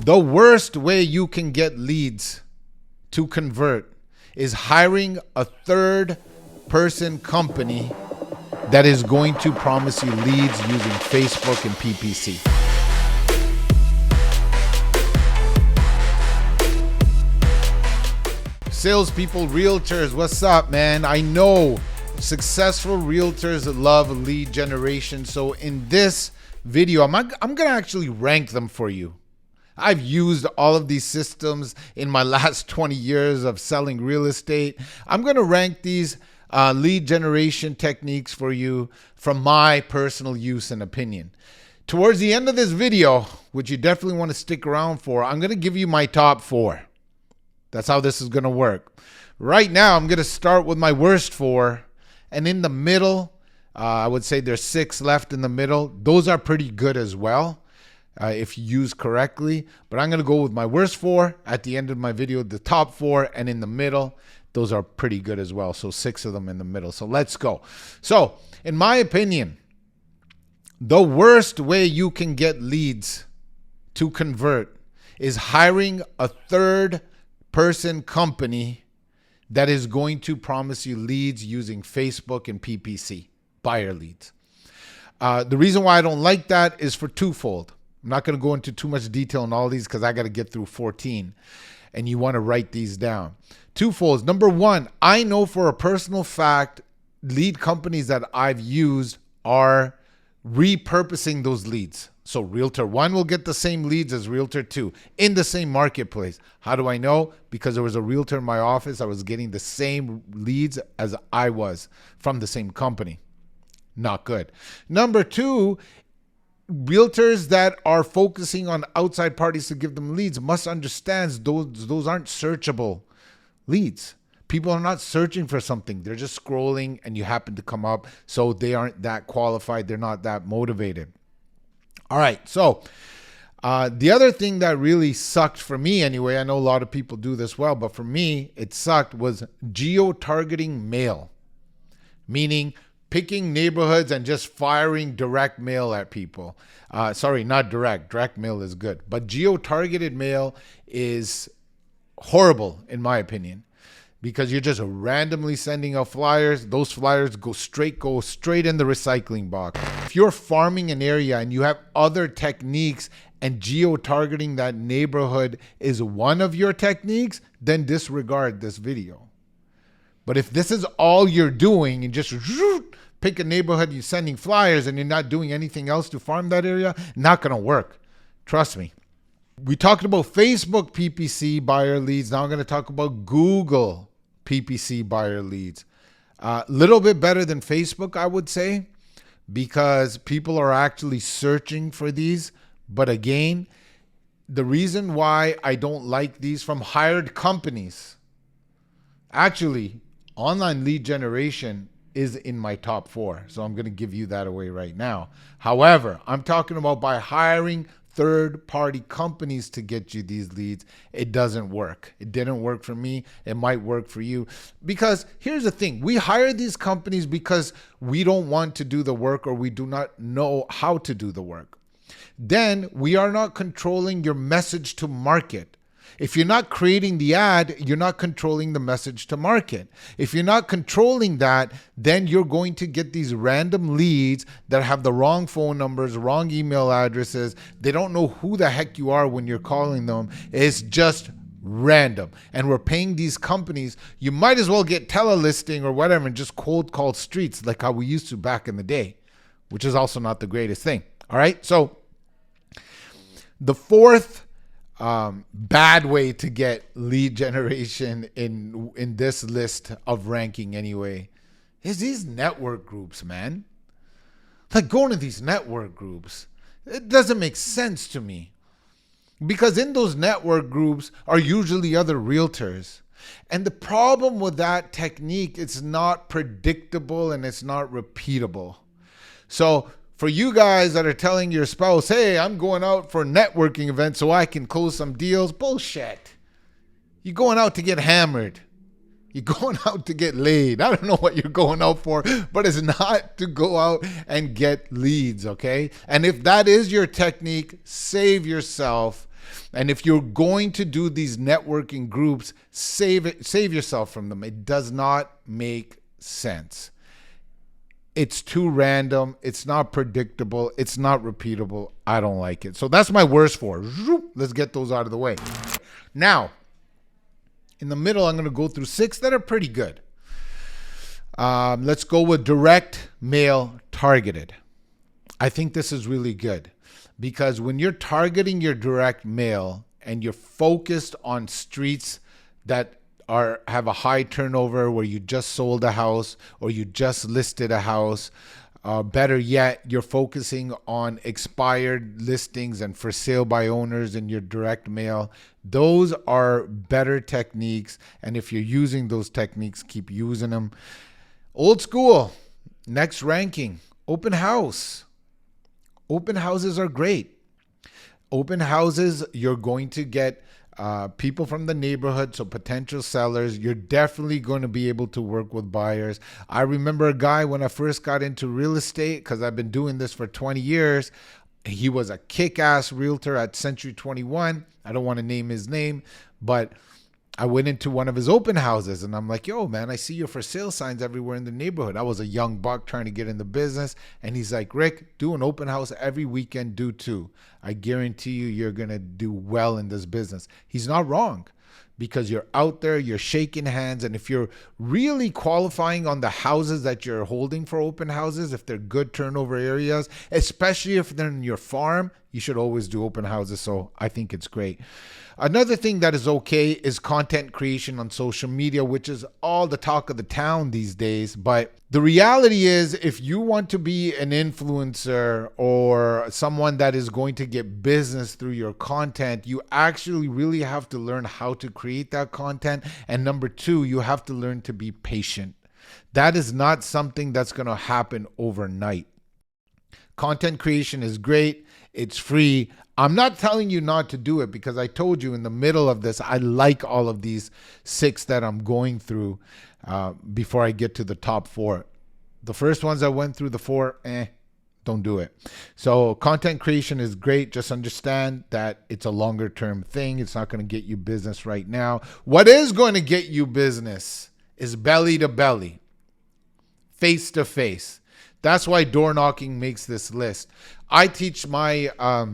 The worst way you can get leads to convert is hiring a third-person company that is going to promise you leads using Facebook and PPC. Salespeople, realtors, what's up, man? I know successful realtors love lead generation. So in this video, I'm gonna actually rank them for you. I've used all of these systems in my last 20 years of selling real estate. I'm gonna rank these lead generation techniques for you from my personal use and opinion. Towards the end of this video, which you definitely want to stick around for, I'm gonna give you my top 4. That's how this is gonna work. Right now, I'm gonna start with my worst 4, and in the middle, I would say there's 6 left in the middle. Those are pretty good as well. If you use correctly, but I'm going to go with my worst 4 at the end of my video, the top 4, and in the middle, those are pretty good as well. So 6 of them in the middle. So let's go. So in my opinion, the worst way you can get leads to convert is hiring a third-person company that is going to promise you leads using Facebook and PPC, buyer leads. The reason why I don't like that is for twofold. I'm not going to go into too much detail on all these because I got to get through 14 and you want to write these down. Twofolds. Number one, I know for a personal fact, lead companies that I've used are repurposing those leads. So Realtor 1 will get the same leads as Realtor 2 in the same marketplace. How do I know? Because there was a realtor in my office. I was getting the same leads as I was from the same company. Not good. Number 2, realtors that are focusing on outside parties to give them leads must understand those aren't searchable leads. People are not searching for something. They're just scrolling and you happen to come up. So they aren't that qualified. They're not that motivated. All right. So the other thing that really sucked for me anyway, I know a lot of people do this well, but for me, it sucked was geotargeting mail, meaning picking neighborhoods and just firing direct mail at people. Sorry, not direct. Direct mail is good. But geo-targeted mail is horrible, in my opinion, because you're just randomly sending out flyers. Those flyers go straight in the recycling box. If you're farming an area and you have other techniques and geo-targeting that neighborhood is one of your techniques, then disregard this video. But if this is all you're doing and just pick a neighborhood, you're sending flyers and you're not doing anything else to farm that area, not going to work. Trust me. We talked about Facebook PPC buyer leads. Now I'm going to talk about Google PPC buyer leads. A little bit better than Facebook, I would say, because people are actually searching for these. But again, the reason why I don't like these from hired companies, actually, online lead generation is in my top 4. So I'm going to give you that away right now. However, I'm talking about by hiring third-party companies to get you these leads. It doesn't work. It didn't work for me. It might work for you. Because here's the thing. We hire these companies because we don't want to do the work or we do not know how to do the work. Then we are not controlling your message to market. If you're not creating the ad, you're not controlling the message to market. If you're not controlling that, then you're going to get these random leads that have the wrong phone numbers, wrong email addresses. They don't know who the heck you are when you're calling them. It's just random. And we're paying these companies. You might as well get telelisting or whatever and just cold call streets like how we used to back in the day, which is also not the greatest thing. All right. So the fourth bad way to get lead generation in this list of ranking anyway is these network groups, man. Like going to these network groups, it doesn't make sense to me, because in those network groups are usually other realtors. And the problem with that technique, it's not predictable and it's not repeatable. So for you guys that are telling your spouse, hey, I'm going out for a networking event so I can close some deals, bullshit. You're going out to get hammered. You're going out to get laid. I don't know what you're going out for, but it's not to go out and get leads, okay? And if that is your technique, save yourself And if you're going to do these networking groups, save yourself from them. It does not make sense. It's too random. It's not predictable. It's not repeatable. I don't like it. So that's my worst 4. Let's get those out of the way. Now, in the middle, I'm going to go through 6 that are pretty good. Let's go with direct mail targeted. I think this is really good because when you're targeting your direct mail and you're focused on streets that have a high turnover, where you just sold a house or you just listed a house, better yet, you're focusing on expired listings and for sale by owners in your direct mail. Those are better techniques. And if you're using those techniques, keep using them. Old school, next ranking, open house. Open houses are great. Open houses, you're going to get people from the neighborhood, so potential sellers. You're definitely going to be able to work with buyers. I remember a guy when I first got into real estate, because I've been doing this for 20 years. He was a kick-ass realtor at Century 21. I don't want to name his name, but I went into one of his open houses and I'm like, yo, man, I see your for sale signs everywhere in the neighborhood. I was a young buck trying to get in the business. And he's like, Rick, do an open house every weekend, do 2. I guarantee you, you're going to do well in this business. He's not wrong, because you're out there, you're shaking hands. And if you're really qualifying on the houses that you're holding for open houses, if they're good turnover areas, especially if they're in your farm, you should always do open houses. So I think it's great. Another thing that is okay is content creation on social media, which is all the talk of the town these days. But the reality is, if you want to be an influencer or someone that is going to get business through your content, you actually really have to learn how to create that content. And number 2, you have to learn to be patient. That is not something that's going to happen overnight. Content creation is great. It's free. I'm not telling you not to do it, because I told you in the middle of this, I like all of these 6 that I'm going through before I get to the top 4. The first ones I went through, the 4, don't do it. So content creation is great. Just understand that it's a longer term thing. It's not going to get you business right now. What is going to get you business is belly to belly, face to face. That's why door knocking makes this list. I teach my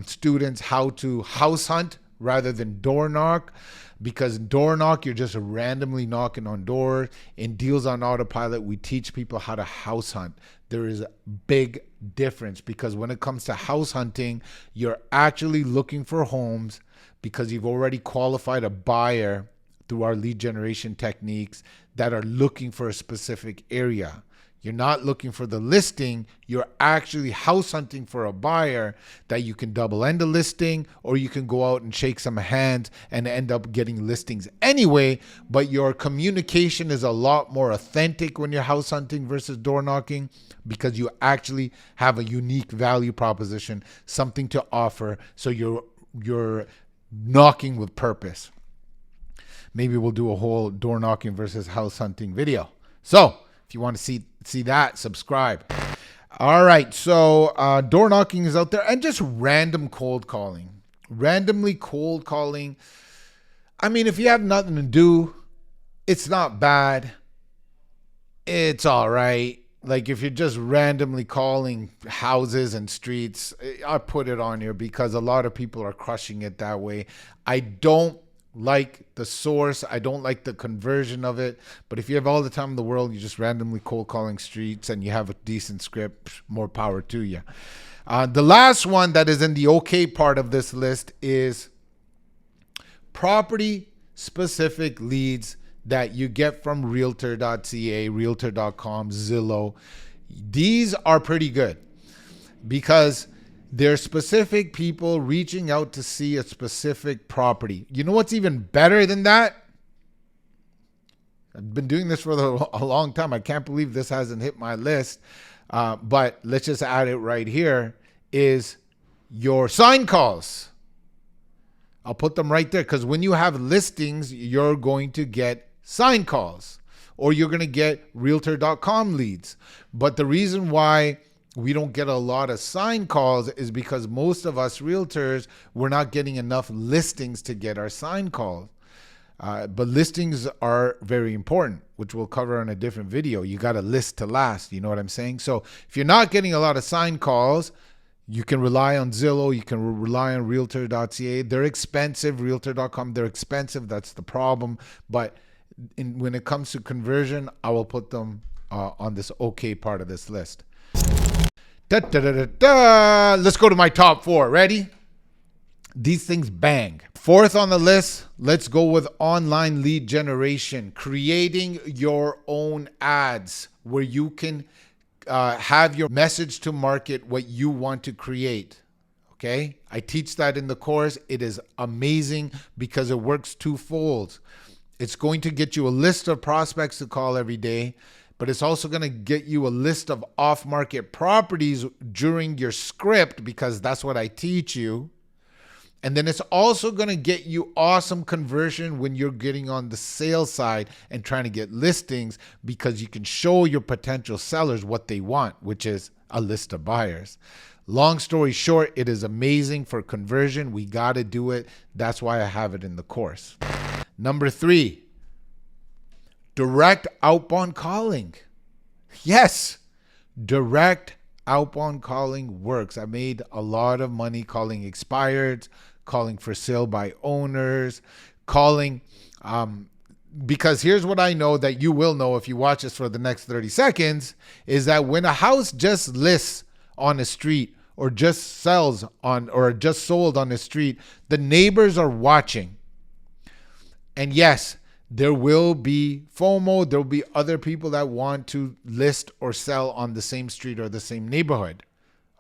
students how to house hunt rather than door knock, because door knock, you're just randomly knocking on doors. In Deals on Autopilot, we teach people how to house hunt. There is a big difference, because when it comes to house hunting, you're actually looking for homes because you've already qualified a buyer through our lead generation techniques that are looking for a specific area. You're not looking for the listing. You're actually house hunting for a buyer that you can double end a listing, or you can go out and shake some hands and end up getting listings anyway. But your communication is a lot more authentic when you're house hunting versus door knocking, because you actually have a unique value proposition, something to offer. So you're knocking with purpose. Maybe we'll do a whole door knocking versus house hunting video. So if you want to see that, subscribe. All right, so door knocking is out there, and just random cold calling. Randomly cold calling. I mean, if you have nothing to do, it's not bad. It's all right. Like if you're just randomly calling houses and streets, I put it on here because a lot of people are crushing it that way. I don't like the source. I don't like the conversion of it. But if you have all the time in the world, you're just randomly cold calling streets and you have a decent script, more power to you. The last one that is in the okay part of this list is property specific leads that you get from realtor.ca, realtor.com, Zillow. These are pretty good because they're specific people reaching out to see a specific property. You know what's even better than that? I've been doing this for a long time. I can't believe this hasn't hit my list. But let's just add it right here, is your sign calls. I'll put them right there because when you have listings, you're going to get sign calls or you're going to get realtor.com leads. But the reason why we don't get a lot of sign calls is because most of us realtors, we're not getting enough listings to get our sign calls. But listings are very important, which we'll cover in a different video. You got to list to last. You know what I'm saying? So if you're not getting a lot of sign calls, you can rely on Zillow. You can rely on realtor.ca. They're expensive. Realtor.com, they're expensive. That's the problem. But when it comes to conversion, I will put them on this okay part of this list. Let's go to my top 4. Ready? These things bang. 4th on the list, let's go with online lead generation. Creating your own ads where you can have your message to market what you want to create. Okay? I teach that in the course. It is amazing because it works twofold. It's going to get you a list of prospects to call every day, but it's also going to get you a list of off-market properties during your script because that's what I teach you. And then it's also going to get you awesome conversion when you're getting on the sales side and trying to get listings because you can show your potential sellers what they want, which is a list of buyers. Long story short, it is amazing for conversion. We got to do it. That's why I have it in the course. Number 3, direct outbound calling. Yes, direct outbound calling works. I made a lot of money calling expireds, calling for sale by owners, calling, because here's what I know that you will know if you watch this for the next 30 seconds, is that when a house just lists on a street or just sells on or just sold on the street, the neighbors are watching. And yes, there will be FOMO. There will be other people that want to list or sell on the same street or the same neighborhood.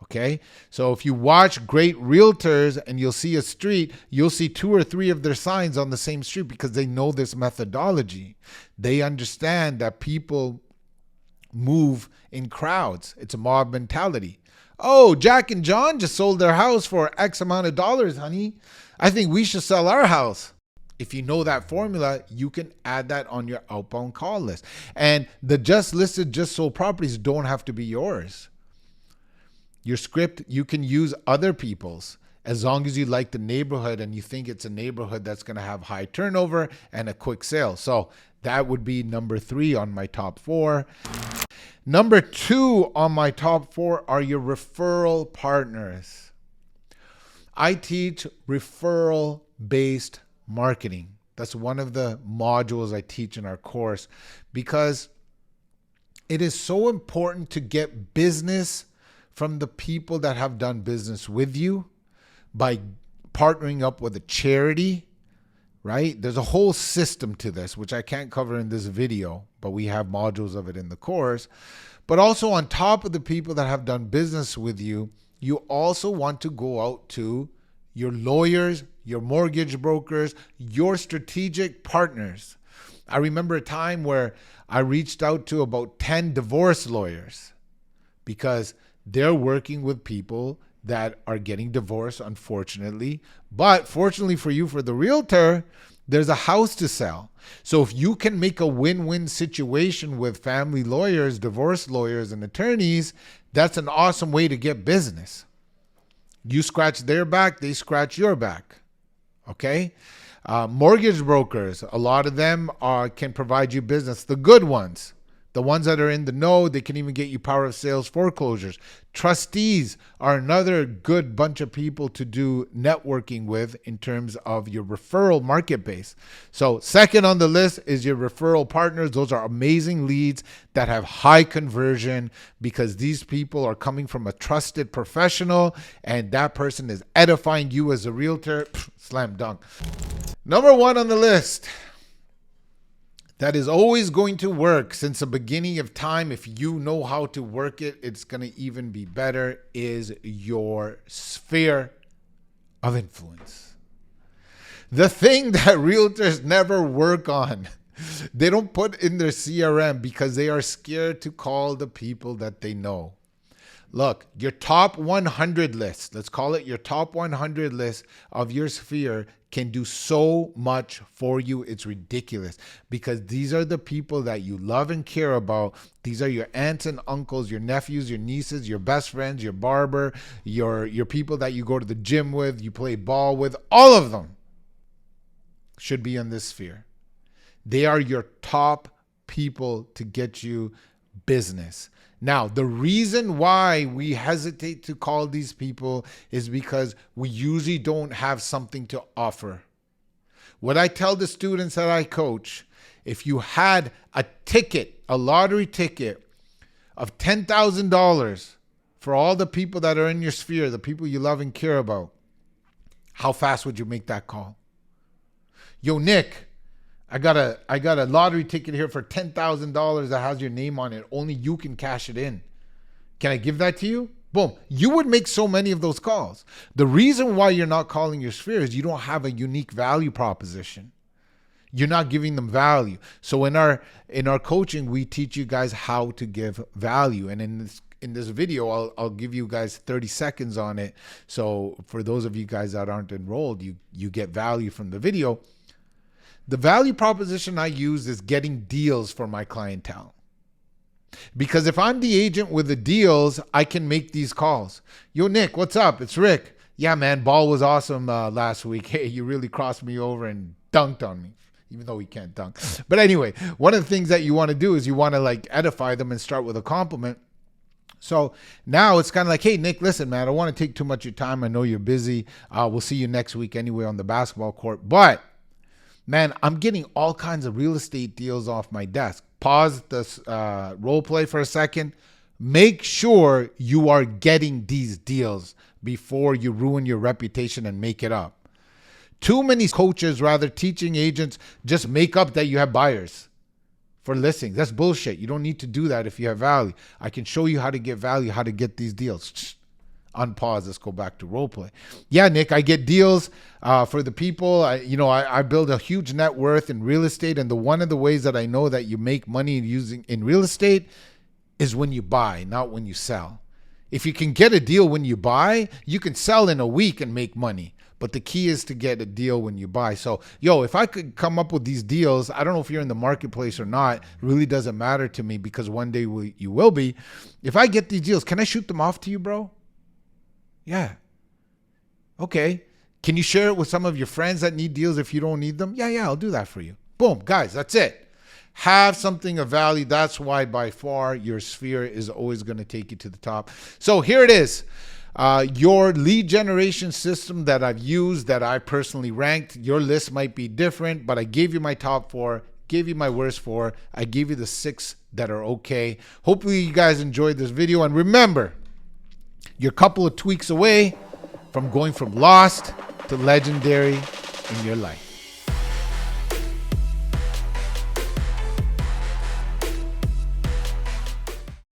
Okay. So if you watch great realtors and you'll see a street, you'll see 2 or 3 of their signs on the same street because they know this methodology. They understand that people move in crowds. It's a mob mentality. Oh, Jack and John just sold their house for X amount of dollars, honey. I think we should sell our house. If you know that formula, you can add that on your outbound call list. And the just listed, just sold properties don't have to be yours. Your script, you can use other people's as long as you like the neighborhood and you think it's a neighborhood that's going to have high turnover and a quick sale. So that would be number 3 on my top 4. Number 2 on my top 4 are your referral partners. I teach referral-based marketing. That's one of the modules I teach in our course because it is so important to get business from the people that have done business with you by partnering up with a charity, right? There's a whole system to this, which I can't cover in this video, but we have modules of it in the course. But also on top of the people that have done business with you, you also want to go out to your lawyers, your mortgage brokers, your strategic partners. I remember a time where I reached out to about 10 divorce lawyers because they're working with people that are getting divorced, unfortunately. But fortunately for you, for the realtor, there's a house to sell. So if you can make a win-win situation with family lawyers, divorce lawyers, and attorneys, that's an awesome way to get business. You scratch their back, they scratch your back. Okay? Mortgage brokers, a lot of them can provide you business. The good ones, the ones that are in the know, they can even get you power of sales foreclosures. Trustees are another good bunch of people to do networking with in terms of your referral market base. So second on the list is your referral partners. Those are amazing leads that have high conversion because these people are coming from a trusted professional and that person is edifying you as a realtor. Slam dunk. Number 1 on the list that is always going to work since the beginning of time. If you know how to work it, it's going to even be better, is your sphere of influence. The thing that realtors never work on. They don't put in their CRM because they are scared to call the people that they know. Look, your top 100 list, let's call it your top 100 list of your sphere, can do so much for you. It's ridiculous, because these are the people that you love and care about. These are your aunts and uncles, your nephews, your nieces, your best friends, your barber, your people that you go to the gym with, you play ball with. All of them should be in this sphere. They are your top people to get you business. Now, the reason why we hesitate to call these people is because we usually don't have something to offer. What I tell the students that I coach, if you had a ticket, a lottery ticket of $10,000 for all the people that are in your sphere, the people you love and care about, how fast would you make that call? Yo, Nick, I got a lottery ticket here for $10,000 that has your name on it. Only you can cash it in. Can I give that to you? Boom. You would make so many of those calls. The reason why you're not calling your sphere is you don't have a unique value proposition. You're not giving them value. So in our coaching, we teach you guys how to give value. And in this video, I'll give you guys 30 seconds on it. So for those of you guys that aren't enrolled, you get value from the video. The value proposition I use is getting deals for my clientele. Because if I'm the agent with the deals, I can make these calls. Yo, Nick, what's up? It's Rick. Yeah, man, ball was awesome last week. Hey, you really crossed me over and dunked on me, even though he can't dunk. But anyway, one of the things that you want to do is you want to like edify them and start with a compliment. So now it's kind of like, hey, Nick, listen, man, I don't want to take too much of your time. I know you're busy. We'll see you next week anyway on the basketball court. But man, I'm getting all kinds of real estate deals off my desk. Pause this role play for a second. Make sure you are getting these deals before you ruin your reputation and make it up. Too many coaches, rather teaching agents, just make up that you have buyers for listings. That's bullshit. You don't need to do that if you have value. I can show you how to get value, how to get these deals. Unpause. Let's go back to role play. Yeah, Nick, I get deals for the people. I build a huge net worth in real estate, and one of the ways that I know that you make money using in real estate is when you buy, not when you sell. If you can get a deal when you buy, you can sell in a week and make money. But the key is to get a deal when you buy. So, if I could come up with these deals, I don't know if you're in the marketplace or not. It really doesn't matter to me, because one day you will be. If I get these deals, can I shoot them off to you, bro? Yeah. Okay. Can you share it with some of your friends that need deals if you don't need them? Yeah, I'll do that for you. Boom, guys, that's it. Have something of value. That's why by far your sphere is always going to take you to the top. So here it is. Your lead generation system that I've used, that I personally ranked. Your list might be different, but I gave you my top 4, gave you my worst 4. I gave you the 6 that are okay. Hopefully you guys enjoyed this video. And remember, you're a couple of tweaks away from going from lost to legendary in your life.